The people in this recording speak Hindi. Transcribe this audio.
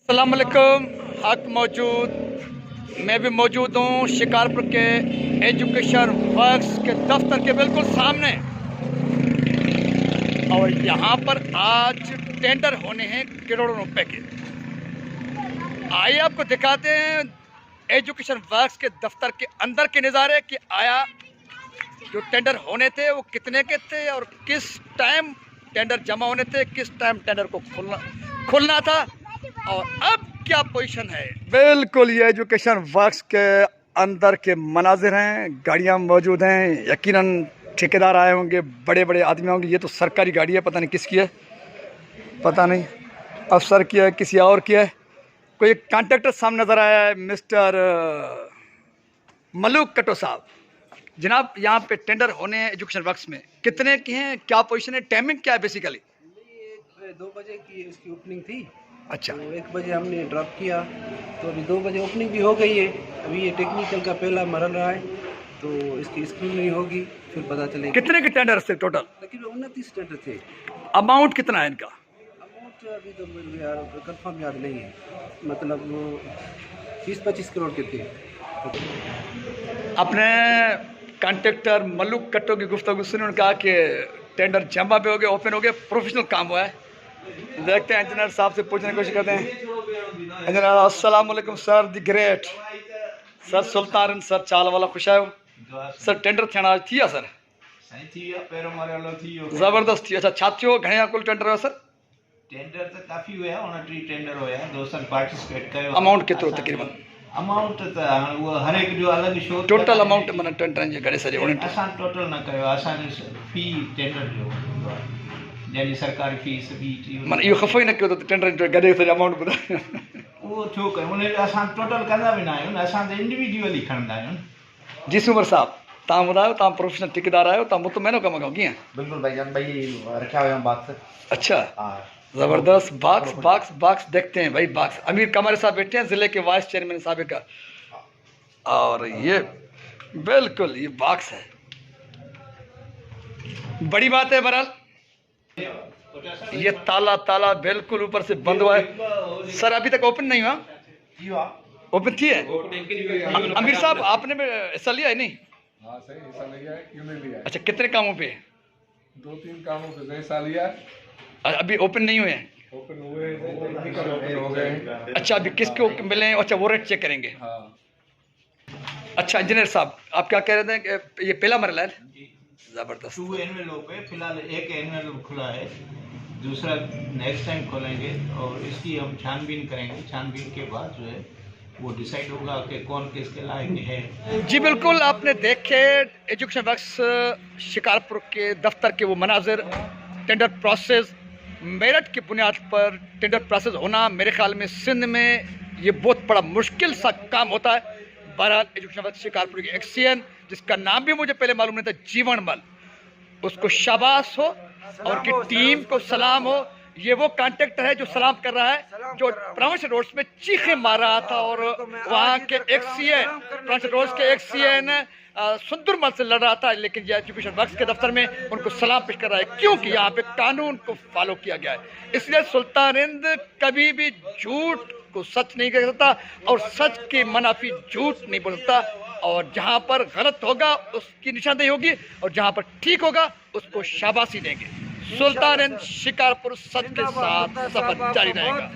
अस्सलाम वालेकुम। हक मौजूद, मैं भी मौजूद हूँ शिकारपुर के एजुकेशन वर्क्स के दफ्तर के बिल्कुल सामने। और यहाँ पर आज टेंडर होने हैं करोड़ों रुपए के। आइए आपको दिखाते हैं एजुकेशन वर्क्स के दफ्तर के अंदर के नज़ारे कि आया जो टेंडर होने थे वो कितने के थे और किस टाइम टेंडर जमा होने थे, किस टाइम टेंडर को खुलना था और अब क्या पोजीशन है। बिल्कुल ये एजुकेशन वर्क्स के अंदर के मनाजिर हैं। गाड़ियां मौजूद हैं, यकीनन ठेकेदार आए होंगे, बड़े बड़े आदमी होंगे। ये तो सरकारी गाड़ी है, पता नहीं किसकी है, पता नहीं अफसर की है किसी और की है। कोई एक कॉन्ट्रैक्टर सामने नज़र आया है, मिस्टर मलूक कटो साहब। जनाब यहाँ पे टेंडर होने हैं एजुकेशन वर्क्स में, कितने के हैं, क्या पोजीशन है, टाइमिंग क्या है बेसिकली? 2 बजे की उसकी ओपनिंग थी। अच्छा, तो 1 बजे हमने ड्रॉप किया, तो अभी 2 बजे ओपनिंग भी हो गई है। अभी ये टेक्निकल का पहला मरल रहा है, तो इसकी स्क्रूनिंग होगी, फिर पता चलेगा कितने के टेंडर थे टोटल? तकरीबन 29 टेंडर थे। अमाउंट कितना है इनका? अमाउंट अभी तो मुझे यार कंफर्म याद नहीं है, मतलब 20-25 करोड़ के थे। अपने कॉन्ट्रैक्टर मलूक कट्टो की गुफ्तगू सुनी, उन्होंने कहा कि टेंडर जमा भी हो गया, ओपन हो गया, प्रोफेशनल काम हुआ है। देखते हैं, इंजीनियर साहब से पूछने की कोशिश करते हैं। इंजीनियर अस्सलाम वालेकुम sir, the great sir, Sultan sir चाल वाला खुश आयो सर। टेंडर थियण आज थी सर? जबरदस्त थी। अच्छा, छात्रियों घणे कुल टेंडर हुआ सर? टेंडर तो काफ़ी हुआ, 29 टेंडर हुआ, दोस्तनि पार्टिसिपेट कयो। अमाउंट केतिरो तक़रीबन? अमाउंट तो हाणे उहो हर एक जो अलॻि शो टोटल अमाउंट माना टेंडरनि जे घणे सॼे? असां टोटल न कयो, असांजो फी टेंडर जो हूंदो आहे, जंहिंजी सरकारी फीस बि माना इहो ख़फ़ो ई न कयो त टेंडर जो गॾे सॼो अमाउंट ॿुधायो। उहो छो कयूं, उन असां टोटल कंदा बि न आहियूं, असां त इंडिविजुअली खणंदा आहियूं। जी सुमर साहब, तव्हां ॿुधायो, तव्हां प्रोफेशनल ठेकेदार आहियो, तव्हां मुतमइनो कमु कयो कीअं? बिल्कुल भाईजान, भाई रखा हुआ बॉक्स। अच्छा, हाँ, जबरदस्त। बॉक्स बॉक्स बॉक्स देखते हैं भाई। बॉक्स अमीर कमारे साहब बैठे हैं, जिले के वाइस चेयरमैन साहब का, और ये बिल्कुल ये बॉक्स है, बड़ी बात है। बहरहाल ये ताला ताला बिल्कुल ऊपर से बंद हुआ है सर, अभी तक ओपन नहीं हुआ। ओपन थी है अमीर साहब, आपने भी हिस्सा लिया है? नहीं? हाँ सही, हिस्सा लिया है, क्यों नहीं लिया है? अच्छा, कितने कामों पे? 2-3 कामों पे हिस्सा लिया है। अभी ओपन नहीं हुए हैं? ओपन हुए, टेक्निकल ओपन हो गए। अच्छा, अभी किसको मिले? अच्छा, वो रेट चेक करेंगे। हाँ, अच्छा इंजीनियर साहब, आप क्या कह रहे थे कि ये पहला मरला है? जबरदस्त। 2 एनवेलप है, फिलहाल एक एनवेलप खुला है, दूसरा नेक्स्ट टाइम खोलेंगे और इसकी हम छानबीन करेंगे। छानबीन के बाद जो है वो डिसाइड होगा कि कौन किसके लायक है। जी बिल्कुल, आपने देखे एजुकेशन वर्क्स शिकारपुर के दफ्तर के वो मनाजिर। टेंडर प्रोसेस मेरिट की बुनियाद पर टेंडर प्रोसेस होना, मेरे ख्याल में सिंध में ये बहुत बड़ा मुश्किल सा काम होता है। बहरहाल एजुकेशन वर्क्स शिकारपुर के एक्सीएन, जिसका नाम भी मुझे पहले मालूम नहीं था, जीवन मल, उसको शाबाश हो और उनकी टीम को सलाम हो। ये वो कॉन्ट्रैक्टर है जो सलाम कर रहा है, जो प्रमोशन रोड्स में चीखें मार रहा था और वहाँ के एक्सीएन, प्रमोशन रोड्स के एक्सीएन सुंदर मल से लड़ रहा था, लेकिन ये एजुकेशन वर्क्स के दफ्तर में उनको सलाम पेश कर रहा है, क्योंकि यहाँ पे कानून को फॉलो किया गया है। इसलिए सुल्तान हिंद कभी भी झूठ को सच नहीं कह सकता और सच के मनाफी झूठ नहीं बोल सकता। और जहाँ पर गलत होगा उसकी निशानदेही होगी और जहाँ पर ठीक होगा उसको शाबाशी देंगे। सुल्तान हिंद शिकारपुर सच के साथ सफर जारी रहेगा।